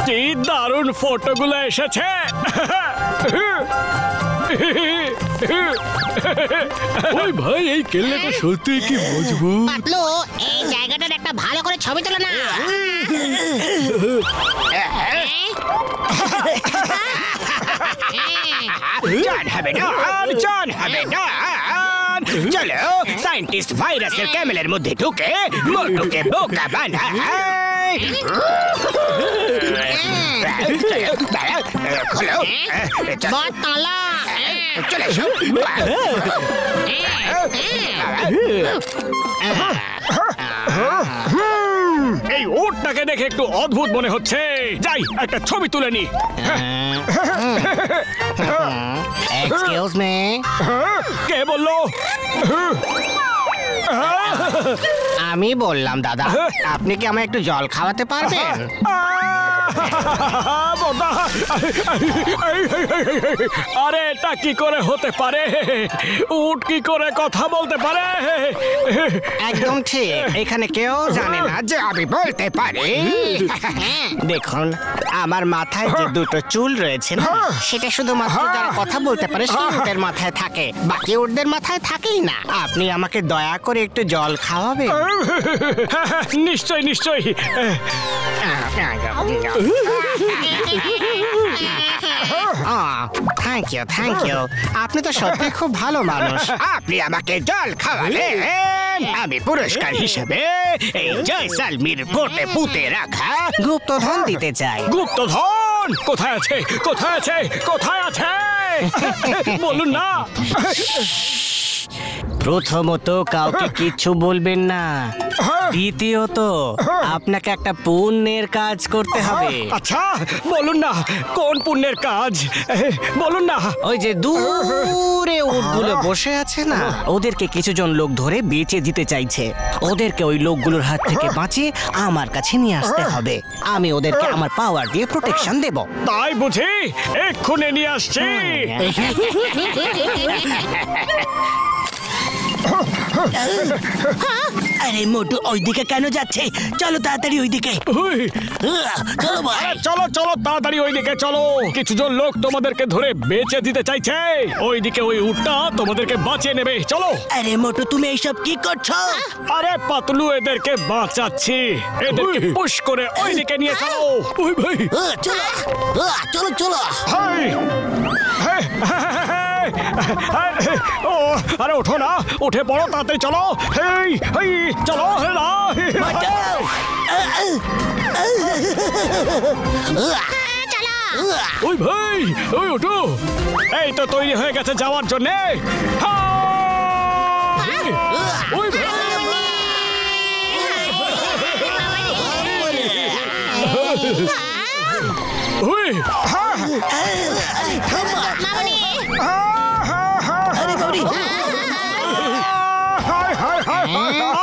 কি দারুণ ফটোগুলো এসেছে। ওই ভাই এই কেল্লাটা সত্যি কি মজবুত। পাতলু, এই জায়গাটার একটা ভালো করে ছবি তোলো না। জান হবে না, জান হবে না। চলো সায়েন্টিস্ট ভাইরাসের ক্যামেলের মধ্যে ঢুকে মোটুকে বোকা বানায়। খোলো, বতলা। চলে এসো। এই উটটাকে দেখে একটু অদ্ভুত মনে হচ্ছে। যাই একটা ছবি তুলে নি। Excuse me. কে বললো? আমি বললাম দাদা, আপনি কি আমায় একটু জল খাওয়াতে পারবেন? আরে এটা কি করে হতে পারে? উট কি করে কথা বলতে পারে? একদম ঠিক, এখানে কেউ জানে না যে আমি বলতে পারি। দেখুন, আমার মাথায় যে দুটো চুল রয়েছে না, সেটা শুধুমাত্র যারা কথা বলতে পারে সেই উটের মাথায় থাকে, বাকি উটদের মাথায় থাকেই না। আপনি আমাকে দয়া করে একটু জল খাওয়াবেন? নিশ্চয় নিশ্চয়। Thank you, thank you. আপনি তো সত্যি খুব ভালো মানুষ। আপনি আমাকে জল খাওয়ালেন, আমি পুরস্কার হিসেবে এই জয়সালমীর কোটে পুঁতে রাখা গুপ্তধন দিতে চাই। গুপ্তধন কোথায় আছে? কোথায় আছে? কোথায় আছে? বলুন না। প্রথমত কাউকে কিচ্ছু বলবেন না, দ্বিতীয়ত আপনাকে একটা পুণ্যের কাজ করতে হবে। আচ্ছা বলুন না, কোন পুণ্যের কাজ বলুন না। ওই যে দূরে উটগুলো বসে আছে না, ওদেরকে কিছুজন লোক ধরে বেচে দিতে চাইছে। ওদেরকে ওই লোকগুলোর হাত থেকে বাঁচিয়ে আমার কাছে নিয়ে আসতে হবে। আমি ওদেরকে আমার পাওয়ার দিয়ে প্রোটেকশন দেব। তাই বুঝি? এক্ষুনি নিয়ে আসছি। আরে মোটু ওইদিকে কেন যাচ্ছে? চলো তাড়াতাড়ি ওইদিকে। চলো ভাই, চলো চলো তাড়াতাড়ি ওইদিকে চলো। কিছুজন লোক তোমাদেরকে ধরে বেচে দিতে চাইছে। ওইদিকে ওই উটটা তোমাদেরকে বাঁচিয়ে নেবে। চলো। আরে মোটু তুমি এইসব কি করছো? আরে পাতলু, এদেরকে বাঁচাচ্ছি। এদেরকে পুশ করে ওইদিকে নিয়ে চলো। ওই ভাই, চলো চলো চলো। ও আরে ওঠো না, উঠে পড়ো তাড়াতাড়ি। চলো চলো। ওই ভাই, ওই ওঠো। এই তো তৈরি হয়ে গেছে যাওয়ার জন্য। ওই ভাই, ওই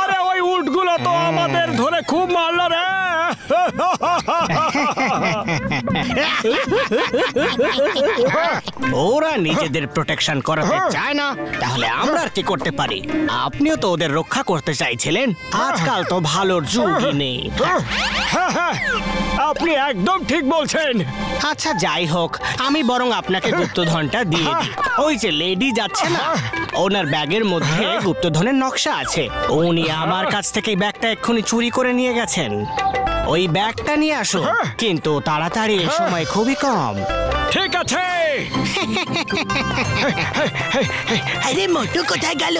আরে ওই উটগুলো তো আমাদের ধরে খুব মারলো রে। ওরা নিজেদের প্রোটেকশন করাতে চায় না, তাহলে আমরা আর কি করতে পারি? আপনিও তো ওদের রক্ষা করতে চাইছিলেন। আজকাল তো ভালোর যুগই নেই। আপনি একদম ঠিক বলছেন। আচ্ছা যাই হোক, আমি বরং আপনাকে গুপ্তধনটা দিয়ে দিই। ওই যে লেডি যাচ্ছে না, ওনার ব্যাগের মধ্যে গুপ্তধনের নকশা আছে। উনি আমার কাছ থেকে ব্যাগটা এক্ষুনি চুরি করে নিয়ে গেছেন। ওই ব্যাগটা নিয়ে আসো, কিন্তু তাড়াতাড়ি, সময় খুবই কম। ঠিক আছে। আরে মোটু কোথায় গেল?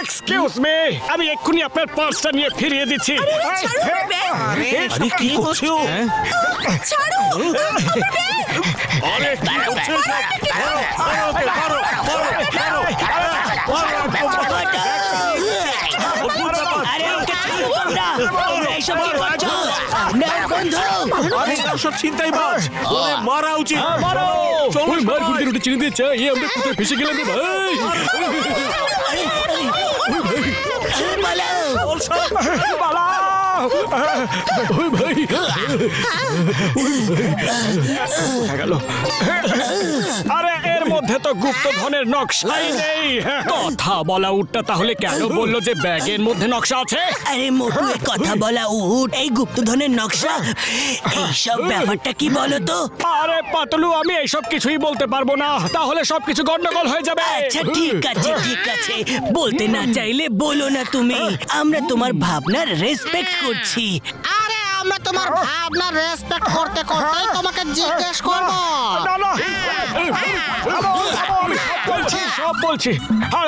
এক্সকিউজ মি, আমি এক্ষুনি আপনার পার্সটা নিয়ে ফিরিয়ে দিচ্ছি। আরে কি করছো? ছাড়ো। আরে সব চিন্তাই বাজ, মারা উচিত। ওই মার গুড়িতে রুটি চিনি দিয়ে চাই, আমরা কোথায় ফেসে গেলাম রে ভাই। ওই ভাই কোথায় গেল? আরে এর মধ্যে তো গুপ্তধনের নকশাই নেই। কথা বলা উটটা তাহলে কেন বললো যে ব্যাগের মধ্যে নকশা আছে? আরে মোটু, এই কথা বলা উট এই গুপ্তধনের নকশা এইসব ব্যাপারটা কি বলো তো? আরে পাতলু, আমি এইসব কিছুই বলতে পারবো না, তাহলে সবকিছু গন্ডগোল হয়ে যাবে। আচ্ছা ঠিক আছে ঠিক আছে, বলতে না চাইলে বলো না তুমি, আমরা তোমার ভাবনার রেসপেক্ট করছি। আরে আমরা তোমার ভাবনা রেসপেক্ট করতে করতে তোমাকে জিজ্ঞেস করব। না না, আমি সব বলছি। আর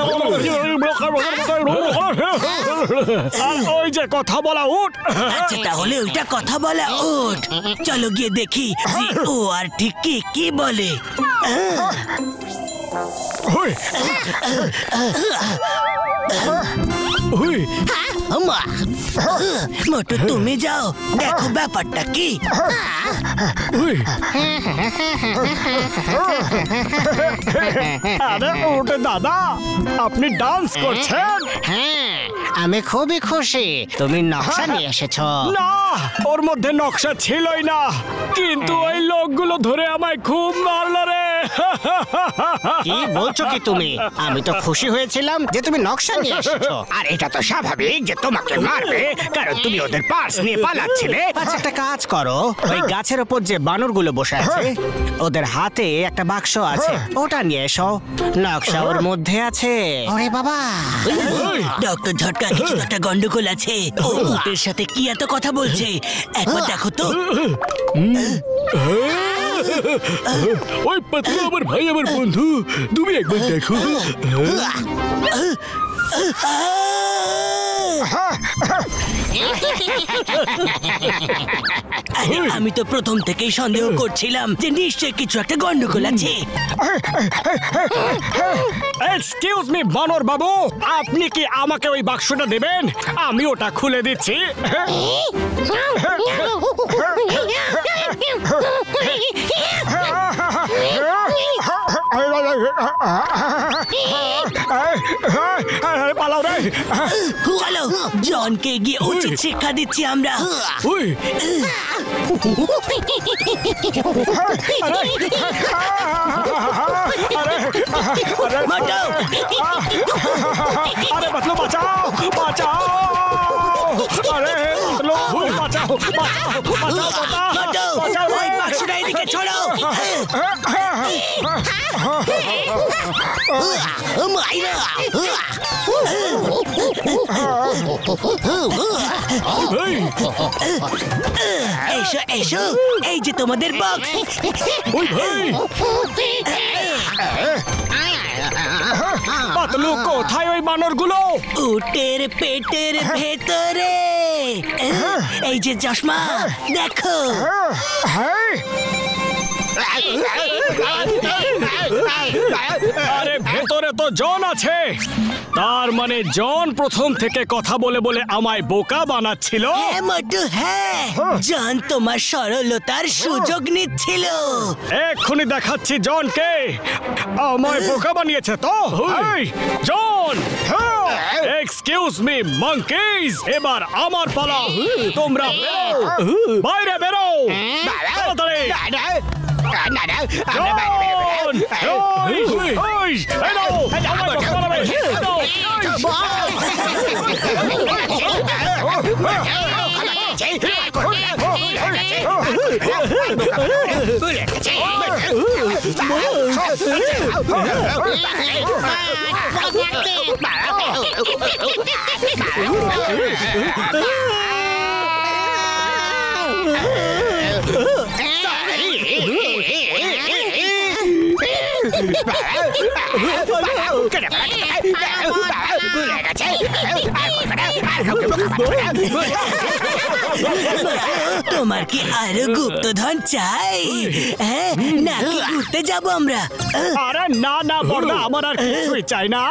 ওই যে কথা বলা উট। আচ্ছা তাহলে ওইটা কথা বলা উট, চলো গিয়ে দেখি যে ও আর ঠিক কি বলে। ওই, ওই, আমা, মোটু তুমি যাও, দেখো ব্যাপারটা কি। ওই। আরে উট দাদা, আপনি ডান্স করছেন? হ্যাঁ, আমি খুবই খুশি তুমি নকশা নিয়ে এসেছো। না, ওর মধ্যে নকশা ছিলই না, কিন্তু ওই লোকগুলো ধরে আমায় খুব মারলো রে। কি বলছো কি তুমি? আমি তো খুশি হয়েছিলাম যে তুমি নকশা নিয়ে এসেছো। আর এটা তো স্বাভাবিক যে তোমাকে মারবে, কারণ তুমি ওদের পার্স নিয়ে পালাচ্ছিলে। আচ্ছা একটা কাজ করো, ওই গাছের উপর যে বানরগুলো বসে আছে ওদের হাতে একটা বাক্স আছে, ওটা নিয়ে এসো, নকশা ওর মধ্যে আছে। ওরে বাবা, ডক্টর ঝটকা, কিছু একটা গন্ডগোল আছে। ও উটের সাথে কি এত কথা বলছে, একবার দেখো তো। ওই পাতলু আমার ভাই, আমার বন্ধু, তুমি একবার দেখো। আরে আমি তো প্রথম থেকেই সন্দেহ করছিলাম যে নিশ্চয়ই কিছু একটা গন্ডগোল আছে। এক্সকিউজ মি বানর বাবু, আপনি কি আমাকে ওই বাক্সটা দেবেন? আমি ওটা খুলে দিচ্ছি। পালাও রে। চলো জনকে গিয়ে উচিত শিক্ষা দিচ্ছি আমরা। ওই, মোটু, আরে পাতলু বাঁচাও, বাঁচাও, আরে পাতলু বাঁচাও, বাঁচাও, বাঁচাও, মোটু, ওই বাক্সটা এদিকে ছড়ো। মাইরা, এসো এসো, এই যে তোমাদের বক্স। ওই ভাই, পাতলু কোথায় ওই বানরগুলো? উটের পেটের ভেতরে। এই যে চশমা দেখো। আরে ভেতরে তো জন আছে, তার মানে জন প্রথম থেকে কথা বলে বলে আমায় বোকা বানাচ্ছিল। হ্যাঁ মোটু, হ্যাঁ, জন তোমার সরলতার সুযোগ নিচ্ছিল। এক্ষুনি দেখাচ্ছি জনকে, আমায় বোকা বানিয়েছে তো। এই, জন, এক্সকিউজ মি মাঙ্কিজ, এবার আমার পালা, তোমরা বেরো, বাইরে বেরো তাড়াতাড়ি। জন, ওই, ওই, এই নাও, আমায় বোকা বানাবে, এই নাও, তোমার কি আরো গুপ্তধন চাই? হ্যাঁ, নাকি ঘুরতে যাবো আমরা? আরে না না বড়দা, আমার আর কিছুই চাই না,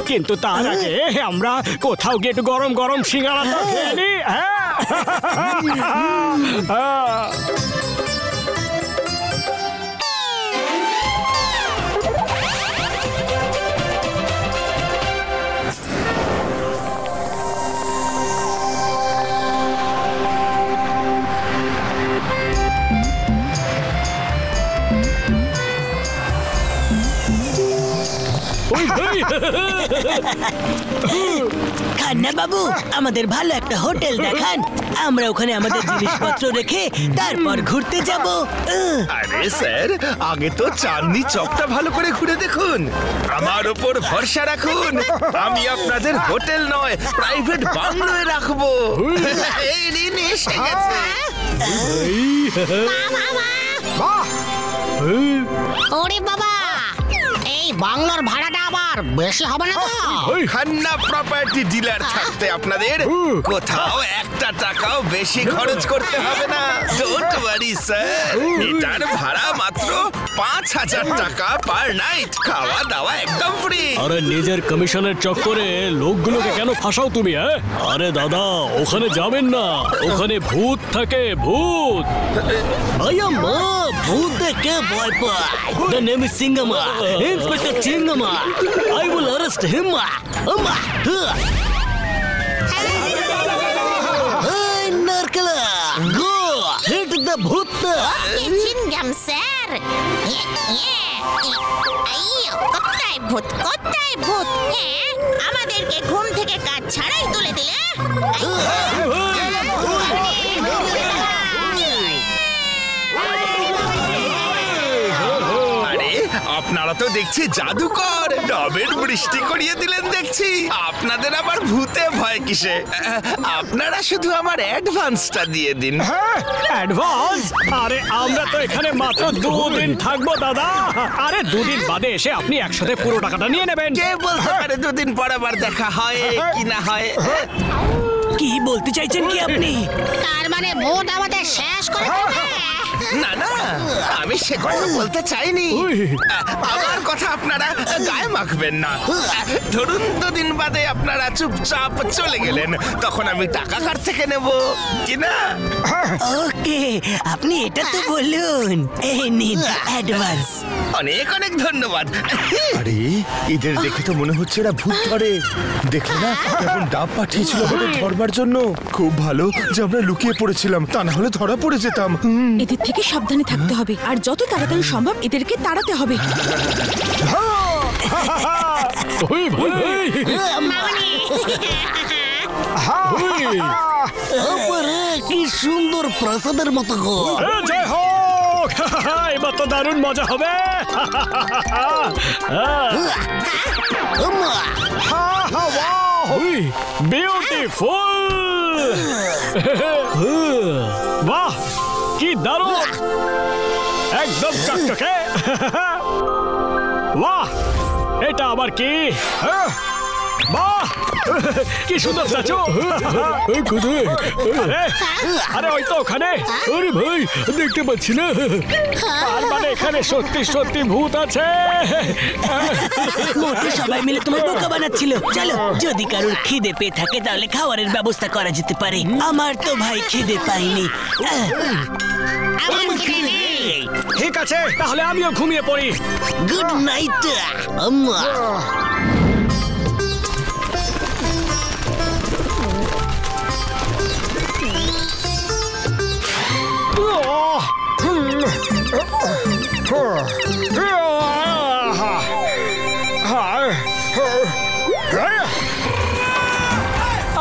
কিন্তু তার আগে আমরা কোথাও গিয়ে একটু গরম গরম সিঙ্গারা তো খেয়ে নি। হ্যাঁ, খান্না বাবু, আমাদের ভালো একটা হোটেল দেখান, আমরা ওখানে আমাদের জিনিসপত্র রেখে তারপর ঘুরতে যাব। আরে স্যার, আগে তো চাঁদনি চকটা ভালো করে ঘুরে দেখুন। আমার উপর ভরসা রাখুন, আমি আপনাদের হোটেল নয় প্রাইভেট বাংলোয় রাখবো। এই নিন, এসে গেছে। ওরে বাবা, এই বাংলোর ভাড়াটা আবার বেশি হবে না তো? খান্না প্রপার্টি ডিলার থাকতে আপনাদের কোথাও একটা টাকাও বেশি খরচ করতে হবে না। ডোন্ট ওয়ারি স্যার, এটার ভাড়া মাত্র 5,000 টাকা পার নাইট, খাওয়া দাওয়া একদম ফ্রি। আরে নিজের কমিশনের চক্করে লোকগুলোকে কেন ফাঁসাও তুমি? আরে দাদা, ওখানে যাবেন না, ওখানে ভূত থাকে, ভূত। আয়া মা, ভূত দেখে ভয় পায়। The name is Singama, Inspector Chingama. I will arrest him. Amma. Hey, Narkala, go hit the bhoot. চিনগাম স্যার। কোথায় ভূত, কোথায় ভূত? হ্যাঁ, আমাদেরকে ঘুম থেকে কাজ ছাড়াই তুলে দিলে। আপনারা তো দেখছি জাদুকর, ডবের বৃষ্টি করিয়ে দিলেন দেখছি। আপনাদের আবার ভূতে ভয় কিসে? আপনারা শুধু আমার অ্যাডভান্সটা দিয়ে দিন। অ্যাডভান্স? আরে আমরা তো এখানে মাত্র 2 দিন থাকবো দাদা। আরে 2 দিন বাদে এসে আপনি একসাথে পুরো টাকাটা নিয়ে নেবেন। কে বলতে পারে 2 দিন পর আবার দেখা হয় কি না হয়? কি বলতে চাইছেন কি আপনি? তার মানে ভূত আমাদের শেষ করে দেবে? না না, আমি সে কথা বলতে চাইনি। আমার কথা আপনারা গায়ে মাখবেন না। ধরুন 2 দিন বাদে আপনারা চুপচাপ চলে গেলেন, তখন আমি টাকা কার থেকে নেব কিনা? ওকে, আপনি এটা তো বলুন। এই নিন অ্যাডভান্স। অনেক অনেক ধন্যবাদ। আরে এদের দেখে তো মনে হচ্ছে এরা ভূত ধরে। দেখো না কেমন ডাব পাঠিয়েছিল আমাদের ধরবার জন্য। খুব ভালো যে আমরা লুকিয়ে পড়েছিলাম, তা না হলে ধরা পড়ে যেতাম। এদের থেকে সাবধানে থাকতে হবে, আর যত তাড়াতাড়ি সম্ভব এদেরকে তাড়াতে হবে। কি সুন্দর প্রাসাদের মতো ঘর। জয় হোক, এবার তো দারুণ মজা হবে। বিউটিফুল, বাহ কি দারুণ, একদম চকচকে। বাহ, এটা আবার কি? বাহ, কি সুন্দর স্ট্যাচু। আরে ওই তো ওখানে। আরে ভাই, দেখতে পাচ্ছি না। তার মানে এখানে সত্যি সত্যি ভূত আছে। মোটে সবাই মিলে তোমার বোকা বানাচ্ছিল। চলো, যদি কারোর খিদে পেয়ে থাকে তাহলে খাবারের ব্যবস্থা করা যেতে পারে। আমার তো ভাই খিদে পাইনি। ঠিক আছে, তাহলে আমিও ঘুমিয়ে পড়ি। গুড নাইট আম্মা।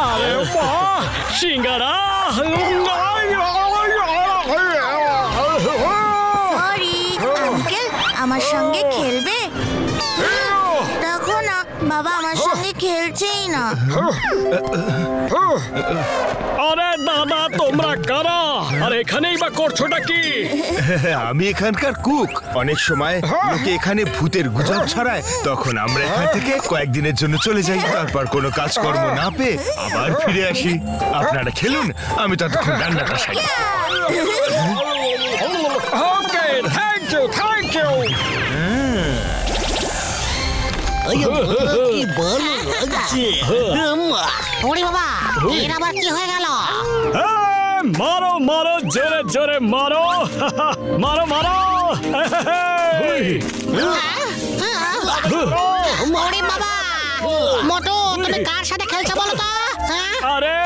আরে বাহ, সিঙ্গারা। সরি আঙ্কেল, আমার সঙ্গে খেলবে? দেখো না, বাবা আমার সঙ্গে খেলছেই না। আরে দাদা, তোমরা কারা? আর এখানেই বা করছোটা কি? আমি এখানকার কুক। অনেক সময় লোকে এখানে ভূতের গুজব ছড়ায়, তখন আমরা এখান থেকে কয়েকদিনের জন্য চলে যাই, তারপর কোনো কাজকর্ম না পেয়ে আবার ফিরে আসি। আপনারা খেলুন, আমি ততক্ষণ রান্নাটা সারি। ওকে, থ্যাংক ইউ, থ্যাংক ইউ। কি ভালো লাগছে আম্মা। ওরে বাবা, এর আবার কি হয়ে গেল? মারো মারো, জোরে জোরে মারো। মারো মারো। ওরে বাবা, মোটু তুমি কার সাথে খেলছো বলো তো? আরে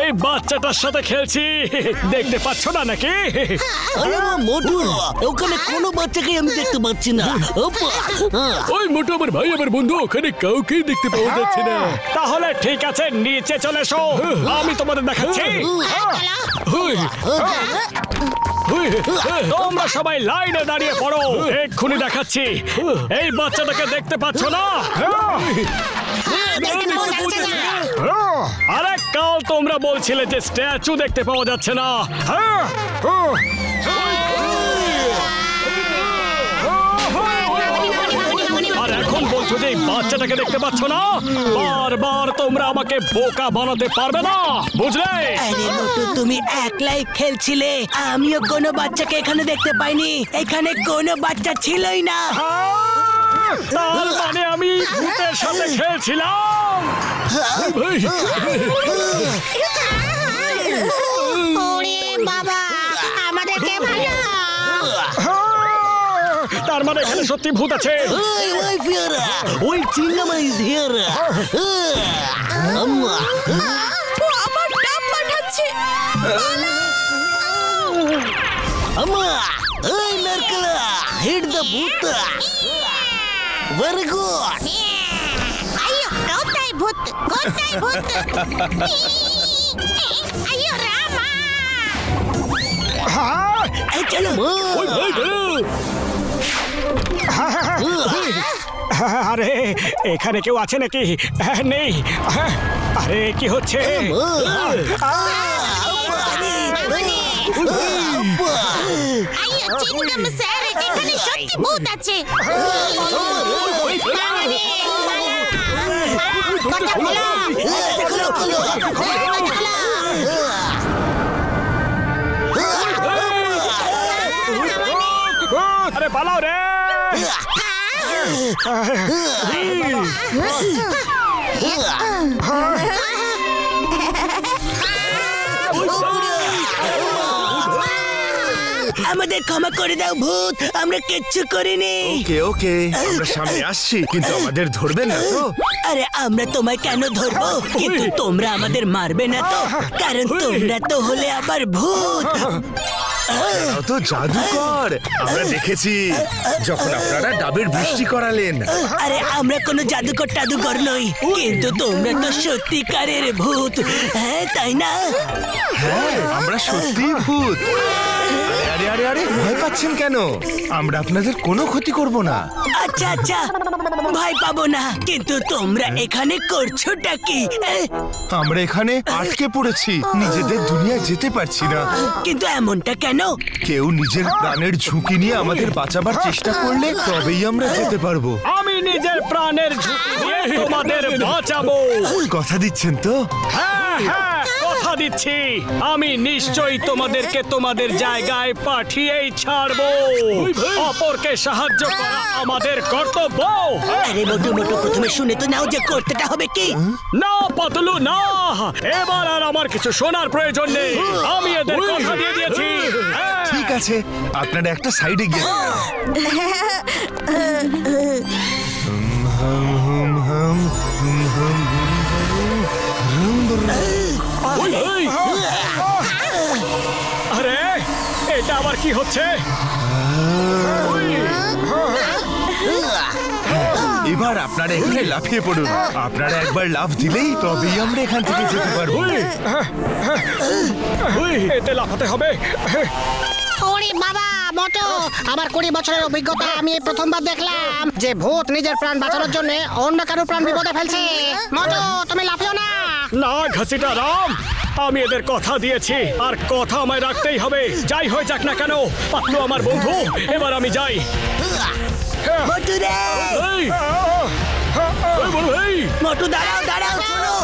এই বাচ্চাটার সাথে খেলছি, দেখতে পাচ্ছ না নাকি? আরে মোটু, ওখানে কোনো বাচ্চাকে আমি দেখতে পাচ্ছি না। ওই মোটু আমার ভাই, আমার বন্ধু, ওখানে কাউকে দেখতে পাওয়া যাচ্ছে না। তাহলে ঠিক আছে, নিচে চলে এসো, আমি তোমাদের দেখাচ্ছি। তোমরা সবাই লাইনে দাঁড়িয়ে পড়ো, এক্ষুনি দেখাচ্ছি। এই বাচ্চাটাকে দেখতে পাচ্ছ না? আরে কাল তোমরা বলছিলে যে স্ট্যাচু দেখতে পাওয়া যাচ্ছে না। আর এখন বলছো যে এই বাচ্চাটাকে দেখতে পাচ্ছ না? বারবার তোমরা আমাকে বোকা বানাতে পারবে না, বুঝলে? আরে মোটু, তুমি একলাই খেলছিলে, আমিও কোনো বাচ্চাকে এখানে দেখতে পাইনি। এখানে কোনো বাচ্চা ছিলই না। তার মানে আমি ভূতের সাথে খেলছিলাম। ওরে বাবা, আমাদেরকে বাঁচাও। তার মানে এখানে সত্যি ভূত আছে। ওই ফিয়ারা, ওই চিংগামা ইজ হিয়ার। আম্মা, ও আমার ডাব পাঠাচ্ছে। আম্মা, ওই নারকেলা, হিট দ্য ভূত। Very good. আইয়ো, কোথায় ভূত? কোথায় ভূত? আইয়ো রামা। এই চলো। আরে এখানে কেউ আছে নাকি? নেই। আরে কি হচ্ছে? আইয়ো চিংগাম স্যার, এখানে সত্যি ভূত আছে। আরে পালাও রে। আমাদের ক্ষমা করে দাও ভূত, আমরা কিচ্ছু করিনি। ওকে ওকে, আমরা সামনে আসছি, কিন্তু আমাদের ধরবেন না তো? আরে আমরা তোমায় কেন ধরবো? কিন্তু তোমরা আমাদের মারবে না তো? কারণ তোমরা তো হলে আবার ভূত। এরাও তো জাদুকর, আমরা দেখেছি যখন আপনারা ডাবের বৃষ্টি করালেন। আরে আমরা কোনো জাদুকর টাদুকর নই, কিন্তু তোমরা তো সত্যিকারের ভূত। হ্যাঁ তাই না? হ্যাঁ, আমরা সত্যিই ভূত। আরে আরে আরে, ভয় পাচ্ছেন কেন? আমরা আপনাদের কোনো ক্ষতি করব না। আচ্ছা আচ্ছা, ভয় পাবো না, কিন্তু তোমরা এখানে করছোটা কি? আমরা এখানে আটকে পড়েছি, নিজেদের দুনিয়ায় যেতে পারছি না। কিন্তু এমনটা কেন? কেউ নিজের প্রাণের ঝুঁকি নিয়ে আমাদের বাঁচাবার চেষ্টা করলে তবেই আমরা যেতে পারবো। আমি নিজের প্রাণের ঝুঁকি নিয়ে তোমাদের বাঁচাবো। কথা দিচ্ছেন তো? হ্যাঁ হ্যাঁ, কথা দিচ্ছি। আমি নিশ্চয়ই তোমাদেরকে তোমাদের জায়গায় পাঠিয়েই ছাড়বো। অপরকে সাহায্য করা আমাদের কর্তব্য। আরে মোটু মোটু, প্রথমে শুনে তো নাও যে করতেটা হবে কি। না পাতলু না, এবার আর আমার কিছু শোনার প্রয়োজন নেই। আমি এদের কথা দিয়ে দিয়েছি। হ্যাঁ। ঠিক আছে, আপনারা একটা সাইডে গিয়ে আরে এটা আবার কি হচ্ছে? এবার আপনারা এখানে লাফিয়ে পড়ুন। আপনারা একবার লাফ দিলেই তবেই আমরা এখান থেকে যেতে পারবো। এতে লাফাতে হবে। ওরে বাবা মোটু, আমার 20 বছরের অভিজ্ঞতা, আমি এই প্রথমবার দেখলাম যে ভূত নিজের প্রাণ বাঁচানোর জন্য অন্য কারো প্রাণ বিপদে ফেলছে। মোটু, তুমি লাফিও না। না ঘাসিটা রাম, আমি এদের কথা দিয়েছি আর কথা আমায় রাখতেই হবে, যাই হয়ে যাক না কেন। পাতলু আমার বন্ধু, এবার আমি যাই। মোটু রে, এই, এই বড় ভাই, মোটু দাঁড়াও দাঁড়াও, শোনো।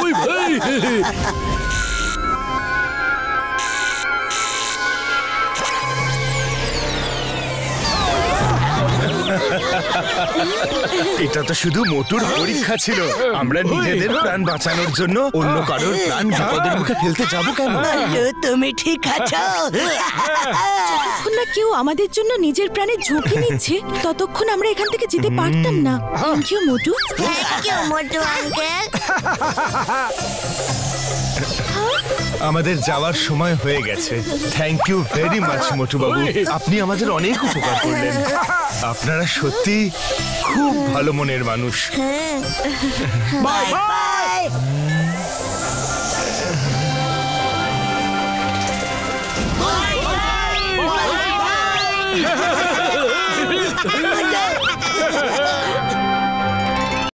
ওই ভাই, এটা তো শুধু মোটুর পরীক্ষা ছিল। আমরা নিজেদের প্রাণ বাঁচানোর জন্য অন্য কারোর প্রাণ বিপদের মুখে ফেলতে যাব কেন? তুমি ঠিক আছো? যতক্ষণ না কেউ আমাদের জন্য নিজের প্রাণে ঝুঁকি নিচ্ছে ততক্ষণ আমরা এখান থেকে যেতে পারতাম না। Thank you Motu. Thank you Motu uncle. আমাদের যাওয়ার সময় হয়ে গেছে। Thank you very much Motu বাবু, আপনি আমাদের অনেক উপকার করলেন। আপনারা সত্যি খুব ভালো মনের মানুষ। Bye bye. Bye bye.